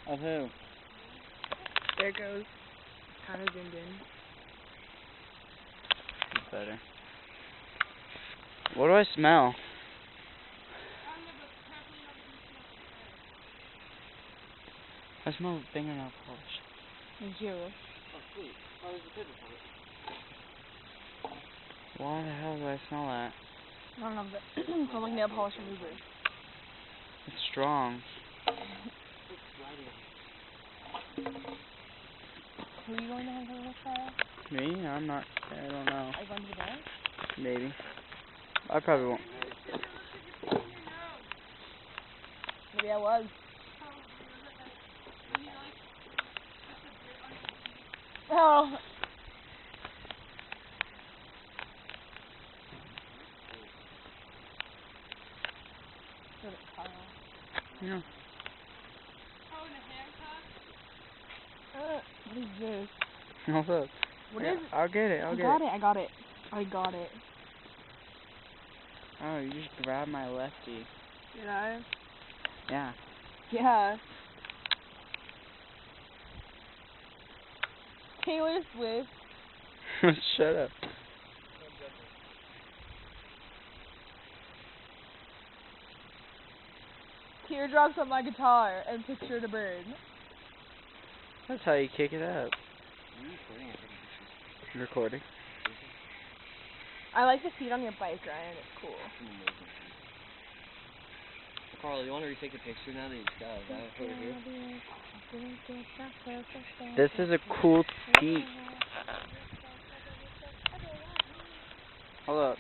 Of who? There it goes. Kind of zoomed in. That's better. What do I smell? I smell fingernail polish. Me too. Oh, sweet. Oh, there's a paper for it. Why the hell do I smell that? I don't know, but it smells like nail polish remover. It's strong. Who are you going to hang out with, Kyle? Me? I'm not. I don't know. Are you going to the bar? Maybe. I probably won't. Maybe I was. Oh. Yeah. What is this? What's up? What Yeah, is it? I'll get it. I'll I get got it. it. I got it. I got it. Oh, you just grabbed my lefty. Did I? Yeah. Yeah. Taylor Swift. Shut up. Teardrops on my guitar and picture of a bird. That's how you kick it up. Recording. I like the seat on your bike, Ryan. It's cool. Carl, you want to retake a picture now that you've got that over here? This is a cool peak. Hold up.